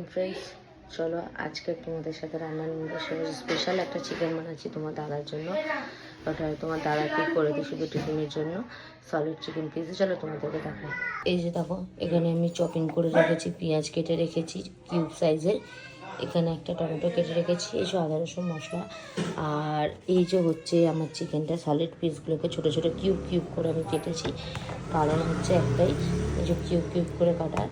Morning friends, চলো আজকে তোমাদের সাথে রান্নার মধ্যে স্পেশাল একটা চিকেন বানাচ্ছি তোমার দাদার জন্য। ওটা তোমার দাদাকে করে দিই শুধু টিফিনের জন্য সলিড চিকেন পিস। চলো তোমাদেরকে দেখাই। এই যে দেখো, এখানে আমি চপিং করে রেখেছি, পেঁয়াজ কেটে রেখেছি কিউব সাইজের, এখানে একটা টমেটো কেটে রেখেছি, এই যে আদা রসুন মশলা। আর এই যে হচ্ছে আমার চিকেনটা সলিড পিসগুলোকে ছোটো ছোটো কিউব কিউব করে আমি কেটেছি। কারণ হচ্ছে একটাই, এই যে কিউব কিউব করে কাটা।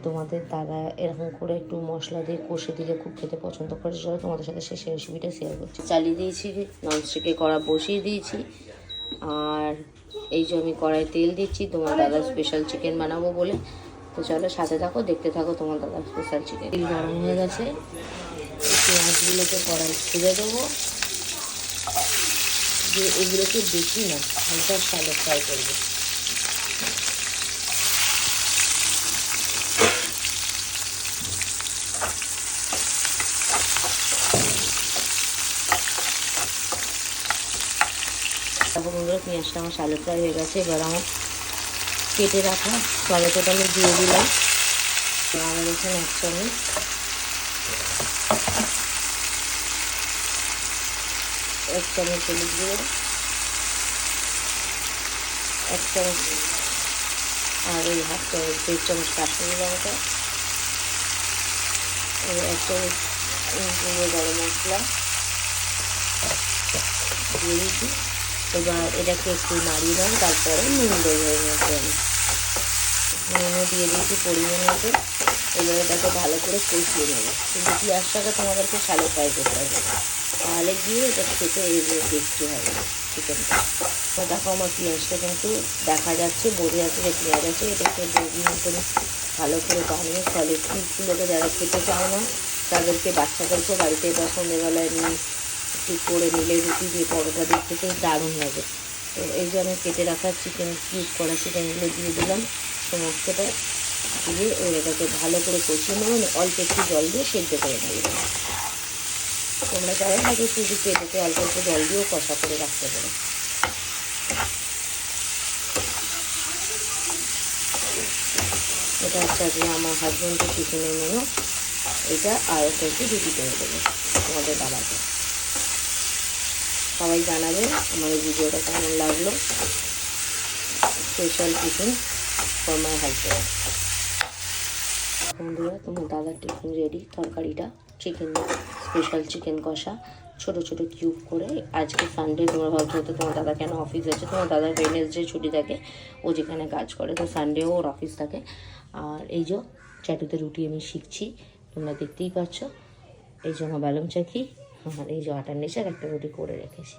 তোমাদের দাদা এরকম করে একটু মশলা দিয়ে কষে দিলে খুব খেতে পছন্দ করে। চলো তোমাদের সাথে শেষে রেসিপিটা শেয়ার করছি। চালিয়ে দিয়েছি, ননস্টিকে কড়া বসিয়ে দিয়েছি। আর এই যে আমি কড়াই তেল দিচ্ছি তোমার দাদা স্পেশাল চিকেন বানাবো বলে। তো চলো সাথে থাকো, দেখতে থাকো তোমার দাদা স্পেশাল চিকেন। তেল গরম হয়ে গেছে, পেঁয়াজগুলোকে কড়াই ছেড়ে দেবো, দিয়ে এগুলোকে বেশি না হালকা শ্যালো ফ্রাই করবো। তারপর বন্ধুরা পেঁয়াজটা আমার শ্যালো ফ্রাই হয়ে গেছে। এবার আমার কেটে রাখা টমেটোটা আমি দিয়ে দিলাম। আমার এখানে এক চামচ, এক চামচ হলুদ গুঁড়ো, এক চামচ আর ওই হাফ চামচ 1 চামচ কাশ্মীরি লঙ্কা, এক চামচ গুঁড়ো গরম মশলা দিয়ে দিচ্ছি। এবার এটাকে একটু নাড়িয়ে নেব, তারপরে নুন দেবো এর মধ্যে। আমি নুনও দিয়ে দিয়েছি পরিমাণ মতো। এবার এটাকে ভালো করে কষিয়ে নেবো, কিন্তু পেঁয়াজটাকে তোমাদেরকে শ্যালো ফ্রাই করতে হবে, তাহলে গিয়ে এটা খেতে এগুলো টেস্টি হবে চিকেনটা। তো দেখো আমার পেঁয়াজটা কিন্তু দেখা যাচ্ছে, বোঝা যাচ্ছে যে পেঁয়াজ আছে। এটাকে দুদিন মতন ভালো করে বানিয়ে সলিড পিসগুলোকে যারা খেতে চাও না তাদেরকে, বাচ্চাদেরকেও বাড়িতে বা সন্ধ্যেবেলায় নিয়ে একটু করে নিলে রুটি দিয়ে পরোটা দিয়ে খেতে দারুণ লাগে। তো এই যে আমি কেটে রাখা চিকেন কিউব করা চিকেনগুলো দিয়ে দিলাম সমস্তটা, দিয়ে এটাকে ভালো করে কষিয়ে নেবো। অল্প একটু জল দিয়ে সেদ্ধ করে নেব। তোমরা চাইলে হয়তো শুধু পেঁপেতে অল্প অল্প জল দিয়েও কষা করে রাখতে পারো। এটা হচ্ছে আজকে আমার হাজব্যান্ডের টিফিনের মেনু। এটা আর একটা একটু রুটি করে দেবো তোমাদের দাদাকে। সবাই জানাবে আমার এই ভিডিওটা কেমন লাগলো। Special tiffin for my husband. বন্ধুরা তোমার দাদার টিফিন রেডি। তরকারিটা চিকেন, স্পেশাল চিকেন কষা ছোটো ছোটো কিউব করে। আজকে সানডে, তোমরা ভাবছো হয়তো তোমার দাদা কেন অফিস আছে। তোমার দাদার ওয়েডনেসডে ছুটি থাকে, ও যেখানে কাজ করে, তো সানডেও ওর অফিস থাকে। আর এই যে চাটুতে রুটি আমি শিখছি, তোমরা দেখতেই পাচ্ছ। এই যে আমার বালুম চাকি, আর এই যে আটার নিচে একটা রুটি করে রেখেছি।